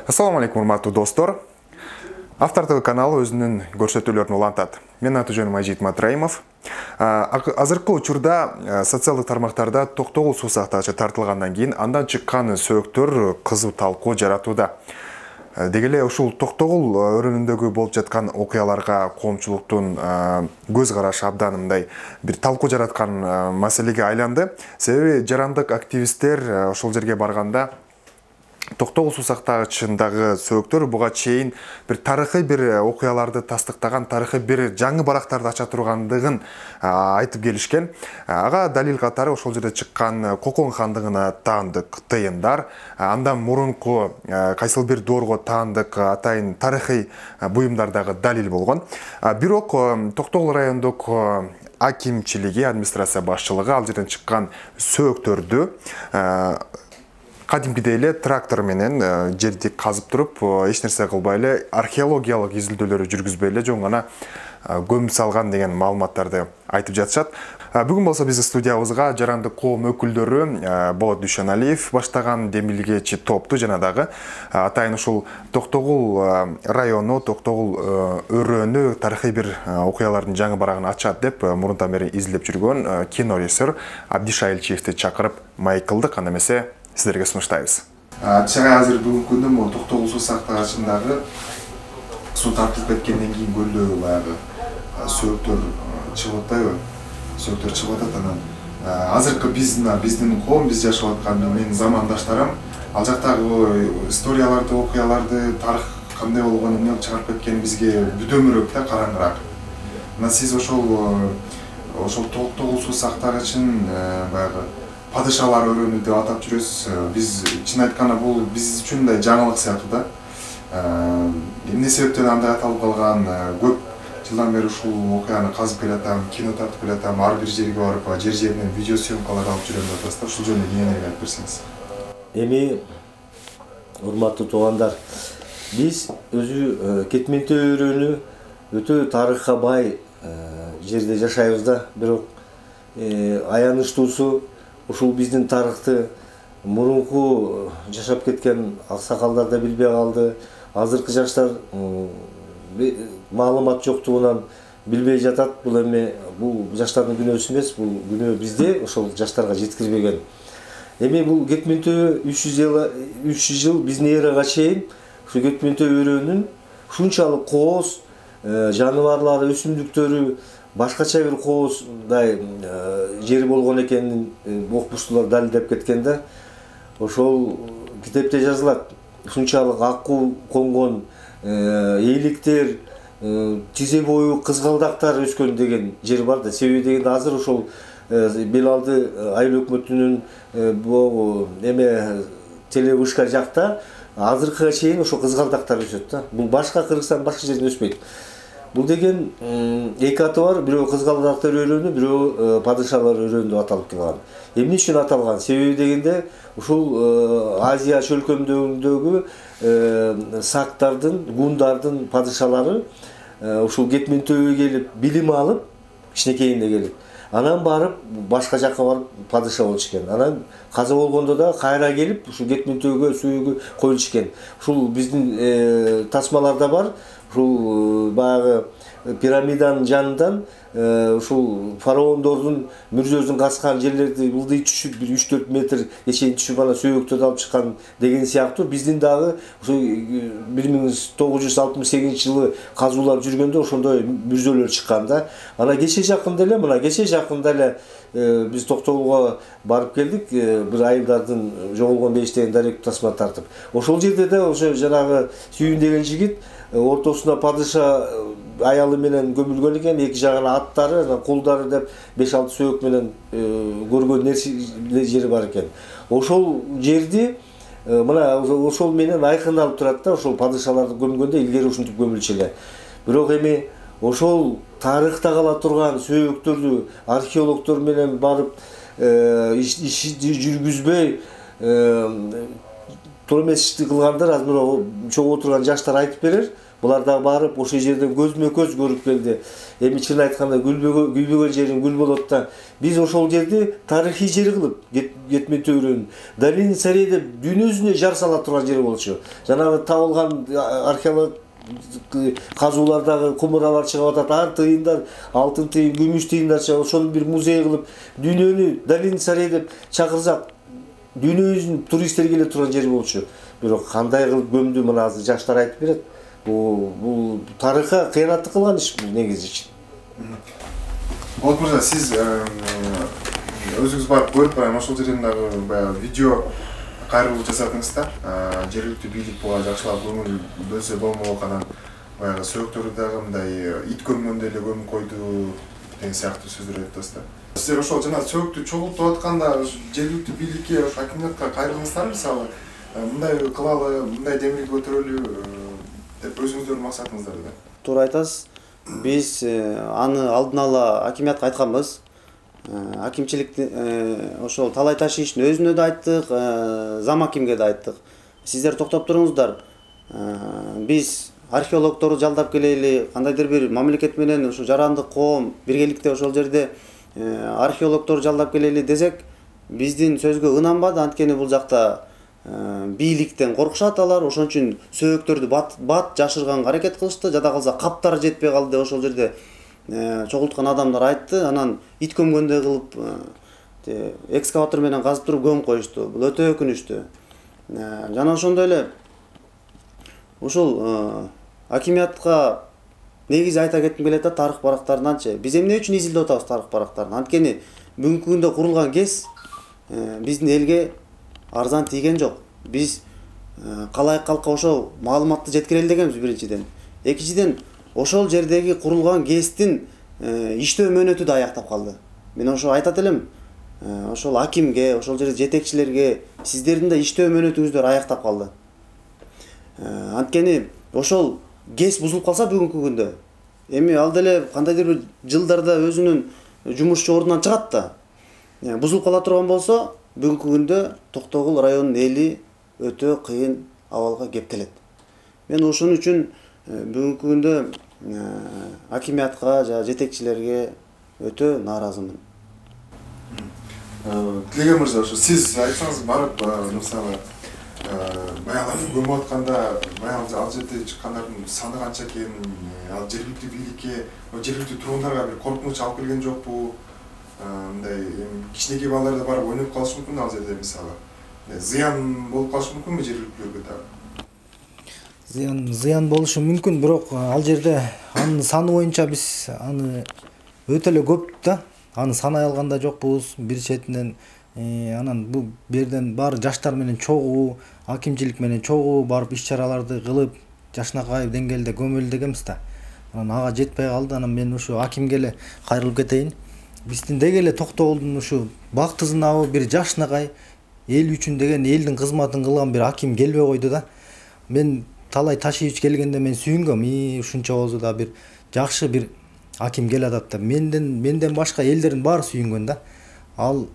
Assalamu alaikum, урматтуу достор. Автордуу каналы өзүнүн көрсөтүүлөрүн улантат. Мен аты-жөнүм Ажит Матраимов. Азыркы учурда социалдык тармактарда токтогул суу сактагычы тартылгандан кийин андан чыккан сөөгдөр кызуу талкуу жаратууда. Деги эле ушул токтогул өрөөнүндөгү болуп жаткан окуяларга коомчулуктун көз карашы абдан мындай бир талкуу жараткан маселеге айланды. Себеби жарандык активисттер ошол жерге барганда токтогул суу сактагычындагы сөөгдөр буга чейин бир тарыхый бир окуяларды тастыктаган, тарыхый бир жаңы барактарды ача тургандыгын айтып келишкен. Ага далил катары ошол жерде чыккан Кокон хандыгына таандык тыйындар, андан мурунку кайсыл бир доорго таандык атайын тарыхый буюмдар дагы далил болгон. Бирок Токтогул райондук акимчилиги, администрация башчылыгы ал жерден чыккан сөөгтөрдү кадимкидей эле трактор менен жерди казып туруп, эч нерсе кылбай эле археологиялык изилдөөлөрү жүргүзбөй эле жөн гана көмүп салган деген маалыматтарды айтып жатышат. Бүгүн болсо биздин студиябызга жарандык коом өкүлдөрү Болот Дүйшөналиев баштаган демилгечи топту жана дагы атайын ушул Токтогул району, Токтогул өрөөнү тарыхый бир окуялардын жаңы барагын ачат деп мурунтан бери изилдеп жүргөн кинорежиссер Абдиш Айылчиевди чакырып маек кылдык. Анда эмесе сиздерге сунуштайбыз. Чага азыр бүгүнкү күндө могу Токтогул суу сактагычындагы суу тартылып кеткенден кийин көлдө баягы сөөгдөр чыгып атпайбы? Сөөгдөр чыгып атат. Анан азыркы биздин коом, биз жашап аткан менин замандаштарым ал жактагы историяларды, окуяларды, тарых кандай болгонун эмне чыгарып кеткени бизге бүдөмүрөөк да, караңгыраак. Анан сиз ошол Токтогул суу сактагычын баягы падышалар өрөөнү деп атап жүрөсүз. Биз чын айтканда бул биз үчүн да жаңылык сыяктуу да. Эмне себептен андай аталып калган, көп жылдан бери ушул окуяны казып келатам, кино тартып келатам, ар бир жерге барып, жер-жеринен видео съемкалар алып жүрөм деп атасыз да. Ушул жөнүндө кеңири айтып берсеңиз. Эми урматтуу туугандар, биз өзү Кетменте өрөөнү өтө тарыхка бай жерде жашайбыз да. Бирок аянычтуусу ушул биздин тарыхты мурунку жашап кеткен аксакалдар да билбей калды. Азыркы жаштар маалымат жоктугунан билбей жатат. Бул эми бул жаштардын күнөөсү эмес, бул күнөө бизде ошол жаштарга жеткирбеген. Эми бул Кетменте 300 жыл биздин эрага чейин ушу Кетменте өрөөнүн ушунчалык кооз жаныбарлары, өсүмдүктөрү, башкача бир кооздай жери болгон экенин окумуштуулар далилдеп кеткен да. Ошол китепте жазылат. Ушунчалык аккуу конгон ээликтер, тизе бою кызгалдактар өскөн деген жер бар да. Себеби дегенде азыр ошол бел алды айыл өкмөтүнүн телевышка жакта азыркыга чейин ошол кызгалдактар өсөт да. Бул башка Кыргызстан башка жерде өспөйт. Бул деген эки аты бар, бирөө кызгалдактар өрөөнү, бирөө падышалар өрөөнү деп аталып келган. Эмне үчүн аталган? Себеби дегенде ушул Азия чөлкөмдөгү сактардын, гундардын падышалары ушул Кетментөбүгө келип билим алып, кичинекейинде келип, анан барып башка жакка барып падыша болушкен. Анан каза болгондо да кайра келип ушул Кетментөбүгө сүйүгү коюлушкен. Ушул биздин тасмаларда бар. Ушул баягы пирамиданын жанынан ушул фараондордун мүрзөсүн каскан жерлерди ылдый түшүп, 3-4 метр чейин түшүп ана сөөгөктөрдү алып чыккан деген сыяктуу биздин дагы ушу 1968 жылы казуулап жүргөндө ошондой мүрзөлөр чыккан да. Ана кече жакында эле биз Токтогулга барып келдик, бир айылдардын жоголгон беш деген дарек тасма тартып. Ошол жерде да ошо жанагы Сүйүн деген жигит ортосуна падыша аялы менен көмүлгөн экен, эки жагына аттары, кулдары деп 5-6 сөөгүк менен көргөн нерсе жери бар экен. Ошол жерди мына ошол менен айкындалып турат да, ошол падышаларды көмгөндө илгери ушинтип көмүлчү эле. Бирок эми ошол тарыхта кала турган сөөгөктөрдү археологдор менен барып ишти жүргүзбөй тормесиштик кылгандар азыр мына чоң отурган жаштар айтып берер. Булар да барып ошол жерден көзмө көз көрүп келди. Эми чын айтканда гүлбөгөн жерин гүл болот да. Биз ошол жерди тарыхый жер кылып кетме төрөнүн долина царей деп дүйнөсүнө жар сала турган жер болчу. Жанагы табылган археолог казуулардагы кумуралар чыгып атат, ар тыйындар, алтын тыйын, күмүш тыйындар чыгып, ошону бир музей кылып, дүйнөнү долина царей деп чакырсак, дүйнө жүзүнүн туристтер келе турган жер болчу. Бирок кандай кылып көмдү мына азыр жаштар айтып берет. Бул тарыхка кыянаттык кылган иш бул негизи. Болот мырза, сиз өзүңүз барып көрүп баягы ошол жерден дагы баягы видео кайрылуу жасадыңыз да. Жергиликтүү бийлик буга жакшылап көңүл бөлсө болмок, анан баягы сөөктөрдү дагы мындай ит көмгөндө эле көмүп койду деген сыяктуу сөздөр айттыңыз да. Сиздер ошол жана сөөктү чогултуп атканда жергиликтүү бийликке, акимиятка кайрылыңыздар, мисалы мындай кылалы, мындай демилге көтөрөлү деп өзүңүздөрдүн максатыңыздар да. Туура айтасыз. Биз аны алдын ала акимиятка айтканбыз. Акимчилик ошол талай таш ишин өзүнө да айттык, зам акимге да айттык. Сиздер токтоп туруңуздар. Биз археологторду жалдап келели, кандайдыр бир мамлекет менен ушу жарандык коом биргеликте ошол жерде археологторду жалдап келели десек, биздин сөзгө ынанбады. Анткени бул жакта бийликтен коркушат алар, ошон үчүн сөөктөрдү бат жашырганга аракет кылышты. Жада калса каптары жетпей калды, ошол жерде чогулткан адамдар айтты. Анан ит көмгөндөй кылып экскаватор менен казып туруп көмүп коюшту. Бул өтө өкүнүчтүү. Жана ошондой эле ушул акимиятка негизи айта кетким келет да, тарых барактарынанчы. Биз эмне үчүн изилдеп атабыз тарых барактарын? Анткени бүгүнкү күндө курулган КЭС биздин элге арзан тийген жок. Биз калайык калкка ошол маалыматты жеткирели дегенбиз биринчиден. Экинчиден, ошол жердеги курулган КЭСтин иштөө мөөнөтү да аяктап калды. Мен ошо айтат элем, ошол акимге, ошол жерде жетекчилерге, сиздердин да иштөө мөөнөтүңүздөр аяктап калды. Анткени ошол КЭС бузулуп калса бүгүнкү күндө, эми ал деле кандайдыр бир жылдарда өзүнүн жумушчу ордунан чыгат да. Бузулуп кала турган болсо, бүгүнкү күндө Токтогул районунун эли өтө кыйын абалга кептелет. Мен ошон үчүн бүгүнкү күндө акимиятка жана жетекчилерге өтө нааразымын. Тилеген мырза, ошо сиз айтсаңыз барып, мисалы баягыларды көмүп атканда, баягы ал жерде чыккандардын саны канча экенин, ал жергиликтүү бийликке, жергиликтүү тургундарга бир коркунуч алып келген жокпу? Мындай кичинекей балдар да барып ойноп калышы мүмкүн ал жерде, мисалы. Зыян болуп калышы мүмкүнбү жергиликтүүлөргө дагы? Зыян болушу мүмкүн, бирок ал жерде анын саны боюнча биз аны өтө эле көп да. Аны санай алган да жокпуз бир четинен. Анан бул берден баары жаштар менен чогуу, акимчилик менен чогуу барып иш-чараларды кылып, жашнакай деңгээлде көмөлү дегенбиз да. Анан ага жетпей калды. Анан мен ушу акимге эле кайрылып кетейин. Биздин деги эле Токтогулдун ушу бакты сынабы бир жашнакай эл үчүн деген элдин кызматын кылган бир аким келбей койду да. Мен талай Ташиевич келгенде мен сүйүнгөм. Ушунча болсо да бир жакшы бир аким келе атат да. Менден башка элдердин баары сүйүнгөн да. Ал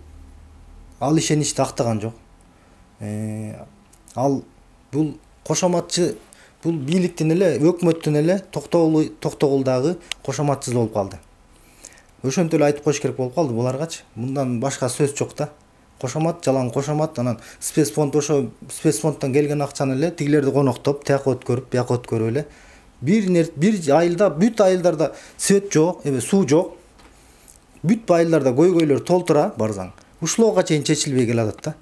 ишеничти актаган жок. Ал бул кошоматчы, бул бийликтин эле, өкмөттүн эле Токтогулдагы кошоматчысы болуп калды. Ошентип эле айтып коюш керек болуп калды буларгачы. Мындан башка сөз жок да. Кошомат, жалаң кошомат. Анан спецфонд, ошо спецфонддон келген акчаны эле тигилерди коноктоп, тияка өткөрүп, бияка өткөрүп эле бир айылда, бүт айылдарда свет жок, суу жок. Бүт айылдарда көйгөйлөр толтура барсаң. Ушулга чейин чечилбей келатат да.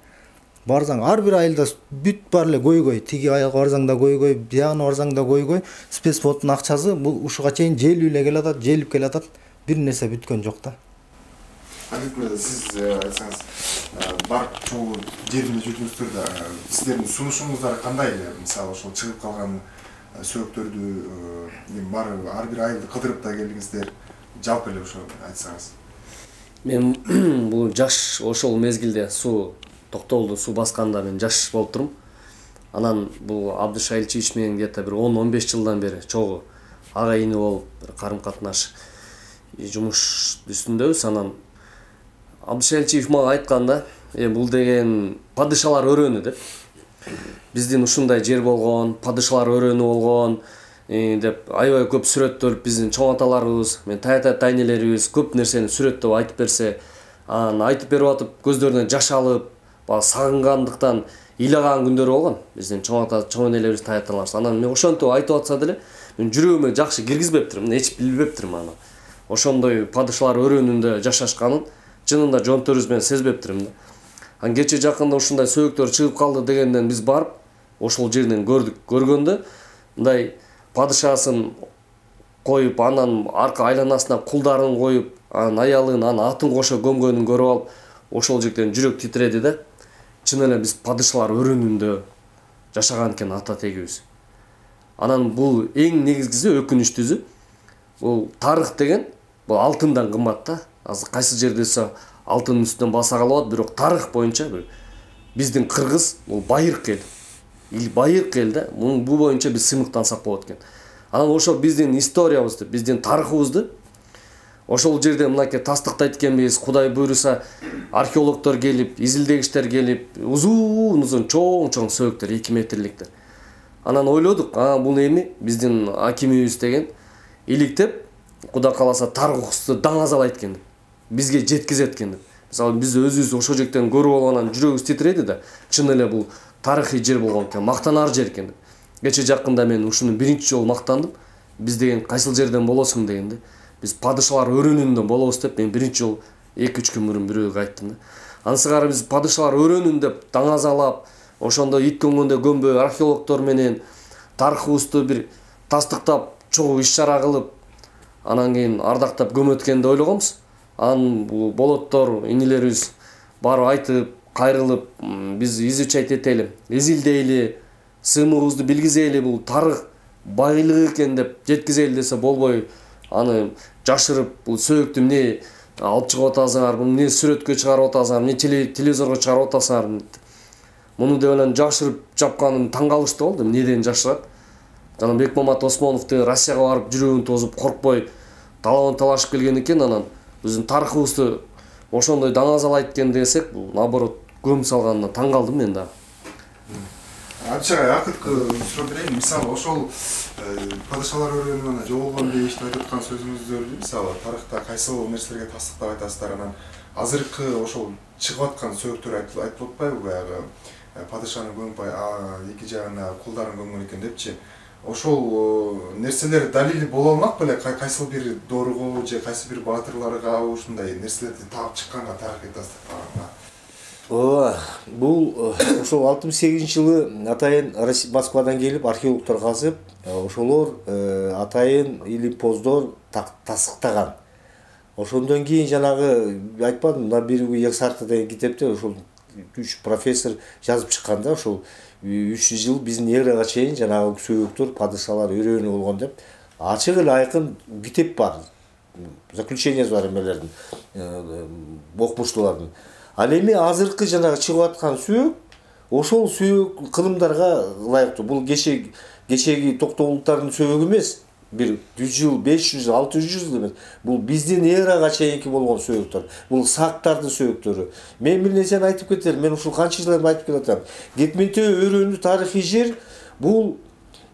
Барсаң, ар бир айылда бүт бар эле көйгөй, тиги айылга барсаң да көйгөй, биягына барсаң да көйгөй. Спецфонддун акчасы бул ушуга чейин желип эле келатат, желип келатат. Бир нерсе бүткөн жок да. Сиз айтсаңыз, барып чогуу жеринде жүрдүңүздөр да, сиздердин сунушуңуздар кандай эле? Мисалы, ошол чыгып калган сөөктөрдү барып ар бир айылды кыдырып да келдиңиздер. Жалпы эле ошо айтсаңыз. Мен бул жаш ошол мезгилде Токтогулду суу басканда мен жаш болуп турум. Анан бул Абдыша Элчиевич менен где-то бир 10-15 жылдан бери чогуу ага ине болуп карым-катнаш жумуш үстүндөбүз. Анан Абдыша Элчиев мага айтканда, бул деген падышалар өрөөнү деп. биздин ушундай жер болгон, падышалар өрөөнү болгон деп аябай көп сүрөттөлүп биздин чоң аталарыбыз, мен тайнелерибиз көп нерсени сүрөттөп айтып берсе, анан айтып берип атып көздөрүнөн жаш алып, баягы сагынгандыктан ыйлаган күндөрү болгон биздин чоң ата, чоң энелерибиз, таяталарыбыз. Анан мен ошентип айтып атса деле, мен жүрөгүмө жакшы киргизбептирмин, эч билбептирмин аны. Ошондой падышалар өрөөнүндө жашашканын чынында жонторубуз менен сезбептирмин да. Анан кече жакында ушундай сөөгүттөр чыгып калды дегенден биз барып ошол жерден көрдүк. Көргөндө мындай падышасын коюп, анан арка айланасына кулдарын коюп, анан аялын, анан атын кошо көмгөнүн көрүп алып, ошол жерден жүрөк титиреди да. Чын эле биз падышалар өрөөнүндө жашаган экен ата тегибиз. Анан бул эң негизгиси, өкүнүчтүүсү, бул тарых деген бул алтындан кымбат да. Азыр кайсы жерде алтын үстүнөн баса калат, бирок тарых боюнча биздин кыргыз бул байыркы эл. Байыркы эл да. Бул боюнча биз сыймыктансак болот экен. Анан ошол биздин историябызды, биздин тарыхыбызды ошол жерде мынакей тастыктайт экенбиз. Кудай буйруса археологдор келип, изилдегичтер келип, узун чоң сөөгүттөр, 2 метрликтер. Анан ойлодук, бул эми биздин акимибиз деген иликтеп, Кудай кааласа тарыхыбызды даңазалайт экен деп, бизге жеткизет экен деп. Мисалы биз өзүбүз ошол жектен көрүп алгандан жүрөгүбүз титиреди да, чын эле бул тарыхый жер болгон экен, мактанар жер экен деп. Кече жакында мен ушуну биринчи жолу мактандым. Биз деген кайсыл жерден болосуң дегенде, биз падышалар өрөөнүндөн болобуз деп мен биринчи жолу 2-3 күн мурун бирөөгө айттым да. Анысыгары биз падышалар өрөөнүн деп даңазалап, ошондо ит көмгөндө көмбө археологдор менен тарыхыбызды бир тастыктап, чогуу иш-чара кылып, анан кийин ардактап көмөткенди ойлогонбуз. Анан бул болоттор, инилерибиз барып айтып, кайрылып, биз изучать этели, изилдейли, сыймыбызды билгизели, бул тарых байлык экен деп жеткизели десе болбой, аны жашырып, бул сөөгүттү эмне алып чыгып атасыңар, эмне сүрөткө чыгарып атасыңар, эмне телевизорго чыгарып атасыңар. Муну деп эле жашырып жапканын таң калыштуу болду. Эмнеден жашырат? Анан Бекмамат Осмонов деген Россияга барып жүрөгүн тозуп, коркпой талабын талашып келген экен. Анан биздин тарыхыбызды ошондой даңазалайт экен десек, бул наоборот көм салганына таң калдым мен да. Акыркы суроо берейин. Мисалы ошол падышалар өрөөнүнөн жоголгон деп эшитип айтып аткан сөзүңүздөрдү мисалы тарыхта кайсыл нерселерге тастыктап айтасыздар, анан азыркы ошол чыгып аткан сөөгүттөр айтып атпайбы, баягы падышаны көмүп эки жагына кулдарын көмгөн экен депчи. Ошол нерселер далили боло алмак беле, кайсыл бир дооруго же кайсы бир баатырларга ушундай нерселерди таап чыкканга, тарыхый тастыктаганга? Бул ошол 68-жылы атайын Москвадан келип археологдор казып, ошолор атайын илимпоздор тастыктаган. Ошондон кийин жанагы айтпадым, на берегу Ексарта деген китепте ошол 3 профессор жазып чыккан да, ошол 3 жыл биздин эрага чейин жанагы сөөгүттөр падышалар өрөөнү болгон деп ачык эле айкын китеп бар. Заключение бар эмелердин, окумуштуулардын. Ал эми азыркы жанагы чыгып аткан сөөк ошол сөөк кылымдарга ылайыктуу. Бул кечеги токтогулдардын сөөгү эмес. Бир 100 жыл, 500 жыл, 600 жыл эмес. Бул биздин эрага чейинки болгон сөөгүттөр. Бул сактардын сөөгүттөрү. Мен бир нерсени айтып кетерим. Мен ушул канча жылдан айтып келатам. Кетментөө өрөөнү тарыхый жер. Бул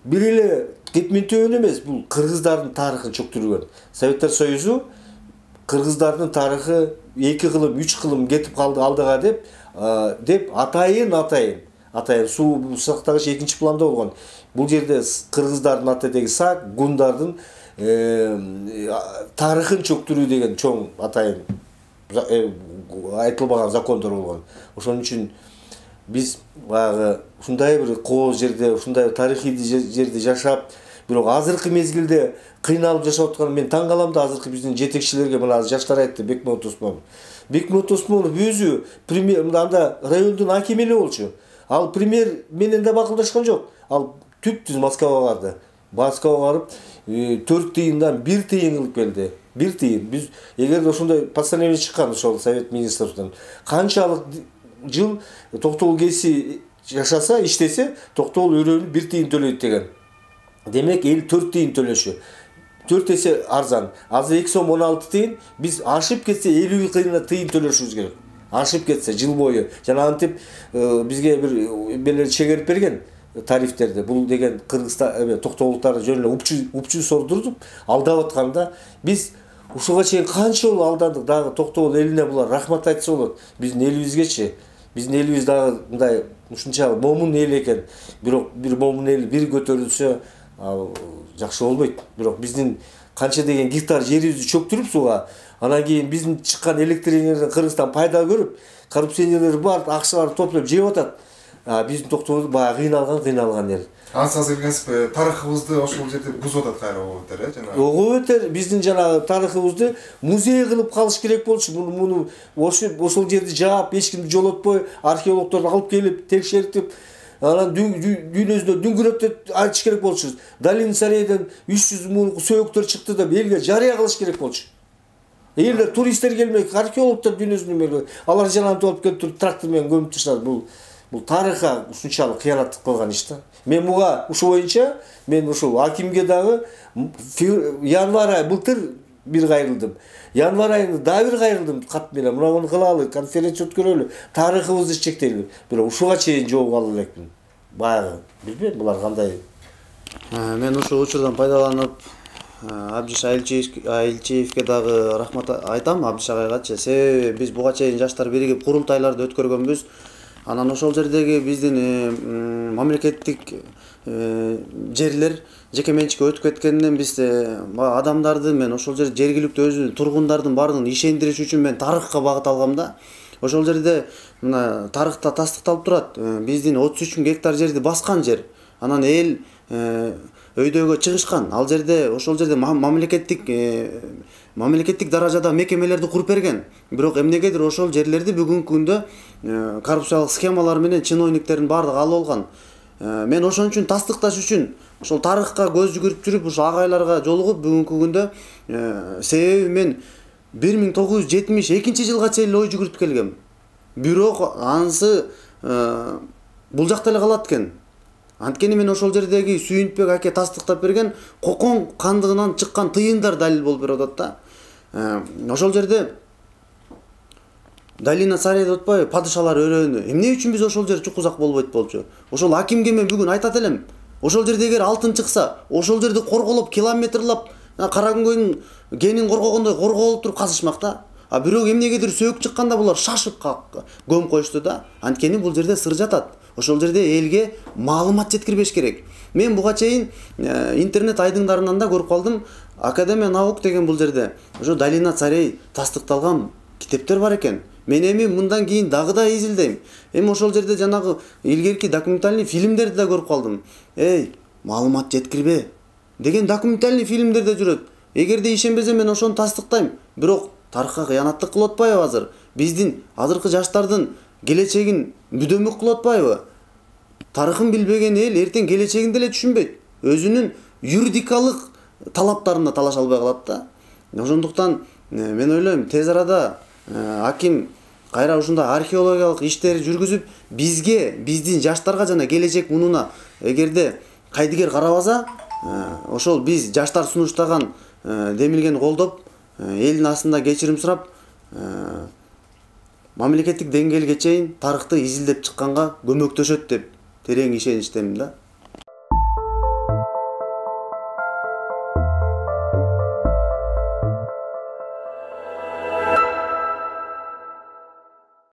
бир эле Кетментөөнү эмес, бул кыргыздардын тарыхын чөктүргөн. Советтер Союзу кыргыздардын тарыхы 2 кылым, 3 кылым кетип калды алдыга деп атайын суу сактагыч 2-нчи планда болгон. Бул жерде кыргыздардын атадеги сак, гундардын тарыхын чөктүрүү деген чоң атайын айтылбаган закондор болгон. Ошон үчүн биз баягы ушундай бир кооз жерде, ушундай тарыхый жерде жашап, бирок азыркы мезгилде кыйналып жашап аткан мен таң калам да, азыркы биздин жетекчилерге мына жаштар айтты, Бекмамат Осмонов. Бекмамат Осмонов өзү премьер анда райондун акими эле болчу. Ал премьер менен да макулдашкан жок. Ал түптүз Москвага барды. Москвага барып 4 тыйындан 1 тыйын кылып келди. 1 тыйын. Биз эгерде ошондой постановление чыккан ошол Совет министрликтен канчалык жыл Токтогул кеси жашаса, иштесе, Токтогул өрөөнү 1 тыйын төлөйт деген. Демек эл 4 тыйын төлөшү. 4 эсе арзан. Азыр 2 сом 16 тыйын, биз ашып кетсе 50 тыйын төлөшүбүз керек. ашып кетсе жыл бою жана антип бизге бир белер чегерип берген тарифтерди. Бул деген Кыргызстан токтогулдары жөн эле упчу сордурдуп алдап атканда биз ушуга чейин канча жолу алдадык. Дагы токтогул элине булар рахмат айтса болот. Биздин элибизгечи. Биздин элибиз дагы мындай ушунча момун эл экен. Бирок бир момун эл бир көтөрүлсө жакшы болбойт. Бирок биздин канча деген гектар жерибизди чөктүрүп сууга, анан кийин биздин чыккан электр энергиядан Кыргызстан пайда көрүп, коррупционерлер бар, акчаларды топлоп жеп атат. Биздин токтогул баягы кыйналган эл. Ансыз келгенсиз тарыхыбызды ошол жерде бузуп атат кайра өтөр, жана. Ого өтөр, биздин жанагы тарыхыбызды музей кылып калыш керек болчу. Муну ошол жерди жаап, эч кимди жолотпой, археологдорду алып келип, текшертип, анан дүйнөсүндө дүңгүрөктөп айтыш керек болчу. Долина Царейден 300 муң сөөктөр чыкты деп элге жарыя кылыш керек болчу. Элдер туристтер келмек, археологдор дүйнөсүндө меле. Алар жанагы алып келип трактор менен көмүп таштады. Бул тарыхка ушунчалык кыянаттык кылган иш да. Мен буга ушу боюнча мен ушул акимге дагы январь ай былтыр бир кайрылдым. Январь айында дагы бир кайрылдым кат менен. Муну кылалы, конференция өткөрөлү, тарыхыбызды чектейли. Бирок ушуга чейин жооп ала элекмин. Баягы билбейм булар кандай. Мен ушул учурдан пайдаланып Абдыш Айылчиевге дагы рахмат айтам, Абдыш агайгачы. Себеби биз буга чейин жаштар биригип курултайларды өткөргөнбүз. Анан ошол жердеги биздин мамлекеттик жерлер жеке менчикке өтүп кеткенден биз адамдарды мен ошол жерде жергиликтүү өзү тургундардын баардыгын ишендириш үчүн мен тарыхка багыт алгам да. Ошол жерде мына тарыхта тастыкталып турат. Биздин 33 гектар жерди баскан жер. Анан эл өйдөөгө чыгышкан. Ал жерде ошол жерде мамлекеттик даражада мекемелерди куруп берген. Бирок эмнегедир ошол жерлерди бүгүнкү күндө коррупциялык схемалар менен чиновниктердин баардыгы алып алган. Мен ошон үчүн тастыкташ үчүн ошол тарыхка көз жүгүрүп жүрүп, ошол агайларга жолугуп бүгүнкү күндө себеби мен 1972 жылга чейин ой жүгүрүп келгем. Бирок анысы бул жакта эле калат экен. Анткени мен ошол жердеги Сүйүнтбек аке тастыктап берген кокон кандыгынан чыккан тыйындар далил болуп берип атат да. Ошол жерде Долина Царейде отпой, падышалар өрөөнү. Эмне үчүн биз ошол жер чукузак болбойт болчу? Ошол акимге мен бүгүн айтат элем. Ошол жерде эгер алтын чыкса, ошол жерди корголоп, километрлап, кара күнгөйдүн генин коргогондой корголуп туруп казышмак да. Бирок эмнегедир сөөк чыкканда булар шашып көмүп коюшту да. Анткени бул жерде сыр жатат. Ошол жерде элге маалымат жеткирбеш керек. Мен буга чейин интернет айдыңдарынан да көрүп калдым. Академия наук деген бул жерде ошо Долина Царей тастыкталган китептер бар экен. Мен эми мындан кийин дагы да изилдейм. Эми ошол жерде жанагы илгерки документальный фильмдерди да көрүп калдым. Маалымат жеткирбе деген документальный фильмдер да жүрөт. Эгерде ишенбесем мен ошону тастыктайм. Бирок тарыхка кыянаттык кылып атпайбы азыр? Биздин азыркы жаштардын келечегин бүдөмүк кылып атпайбы? Тарыхын билбеген эл эртең келечегин деле түшүнбөйт. Өзүнүн юридикалык талаптарына талаша албай калат да. Ошондуктан мен ойлойм, тез арада аким кайра ушундай археологиялык иштерди жүргүзүп, биздин жаштарга жана келечек мунуна эгерде кайдыгер карабаса, ошол биз жаштар сунуштаган демилгени колдоп, элдин астында кечирим сурап, мамлекеттик деңгээлге чейин тарыхты изилдеп чыкканга көмөктөшөт деп терең ишеничтемин да.